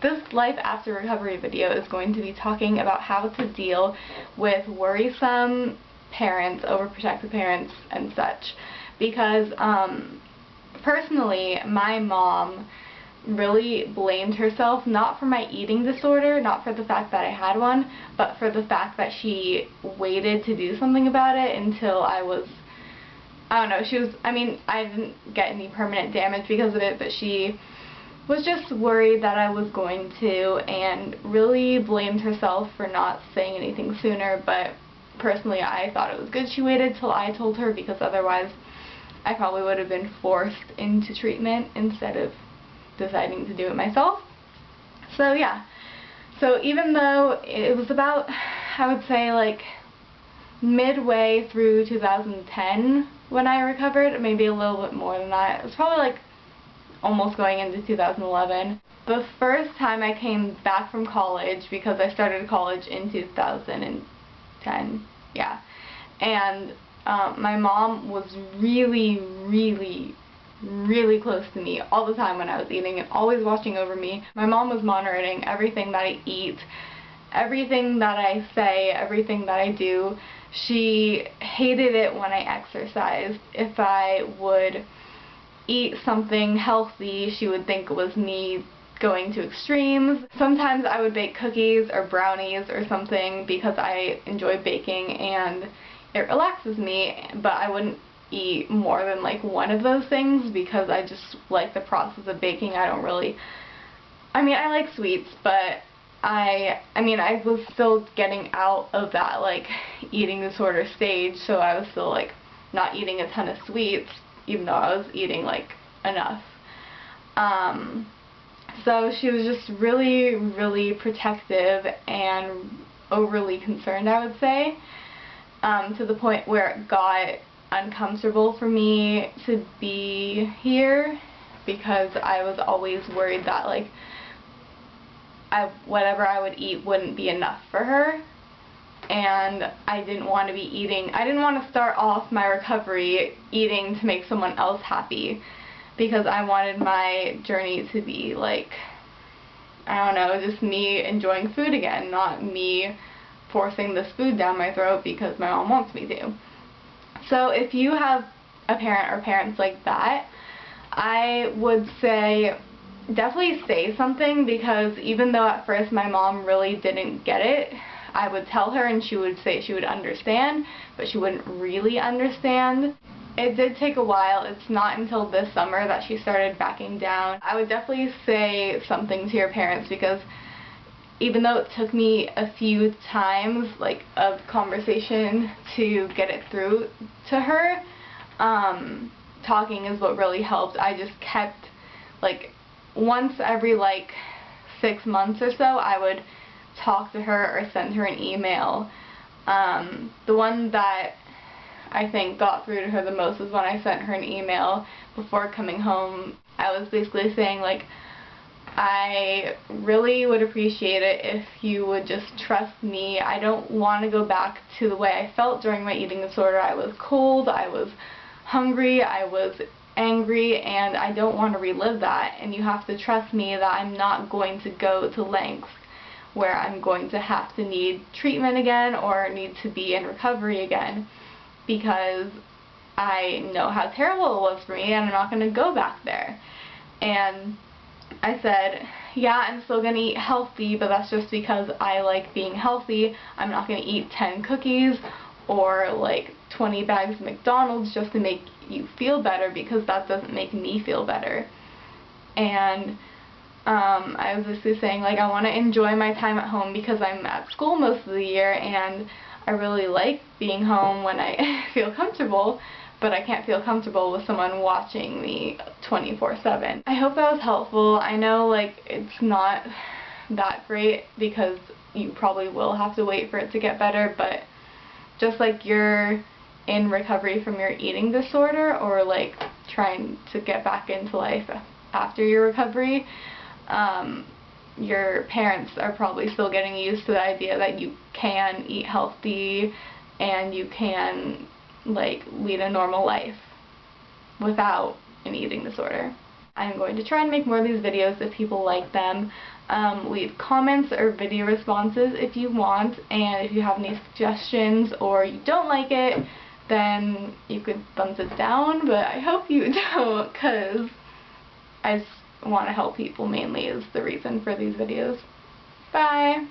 This life after recovery video is going to be talking about how to deal with worrisome parents, overprotective parents, and such. Because personally, my mom really blamed herself, not for my eating disorder, not for the fact that I had one, but for the fact that she waited to do something about it until I was, I don't know, I didn't get any permanent damage because of it, but she was just worried that I was going to, and really blamed herself for not saying anything sooner. But personally, I thought it was good she waited till I told her, because otherwise I probably would have been forced into treatment instead of deciding to do it myself. So yeah, so even though it was about, I would say, like midway through 2010 when I recovered, maybe a little bit more than that, it was probably like almost going into 2011. The first time I came back from college, because I started college in 2010, yeah, and my mom was really close to me all the time when I was eating and always watching over me. My mom was monitoring everything that I eat, everything that I say, everything that I do. She hated it when I exercised. If I would eat something healthy, she would think it was me going to extremes. Sometimes I would bake cookies or brownies or something because I enjoy baking and it relaxes me, but I wouldn't eat more than like one of those things because I just like the process of baking. I like sweets, but I was still getting out of that like eating disorder stage, so I was still like not eating a ton of sweets, even though I was eating like enough. So she was just really protective and overly concerned, I would say, to the point where it got uncomfortable for me to be here, because I was always worried that like whatever I would eat wouldn't be enough for her. And I didn't want to start off my recovery eating to make someone else happy, because I wanted my journey to be like, I don't know, just me enjoying food again, not me forcing this food down my throat because my mom wants me to. So if you have a parent or parents like that, I would say definitely say something, because even though at first my mom really didn't get it, I would tell her and she would say she would understand, but she wouldn't really understand. It did take a while. It's not until this summer that she started backing down. I would definitely say something to your parents, because even though it took me a few times like of conversation to get it through to her, talking is what really helped. I just kept, like, once every like 6 months or so, I would talk to her or send her an email. The one that I think got through to her the most was when I sent her an email before coming home. I was basically saying, like, I really would appreciate it if you would just trust me. I don't want to go back to the way I felt during my eating disorder. I was cold, I was hungry, I was angry, and I don't want to relive that. And you have to trust me that I'm not going to go to lengths where I'm going to have to need treatment again or need to be in recovery again, because I know how terrible it was for me and I'm not going to go back there. And I said, yeah, I'm still going to eat healthy, but that's just because I like being healthy. I'm not going to eat 10 cookies or like 20 bags of McDonald's just to make you feel better, because that doesn't make me feel better. And I was basically saying, like, I want to enjoy my time at home because I'm at school most of the year and I really like being home when I feel comfortable, but I can't feel comfortable with someone watching me 24/7. I hope that was helpful. I know, like, it's not that great because you probably will have to wait for it to get better, but just like you're in recovery from your eating disorder, or like trying to get back into life after your recovery, your parents are probably still getting used to the idea that you can eat healthy and you can like lead a normal life without an eating disorder. I'm going to try and make more of these videos if people like them. leave comments or video responses if you want, and if you have any suggestions or you don't like it, then you could thumbs it down, but I hope you don't, because I just want to help people mainly is the reason for these videos. Bye!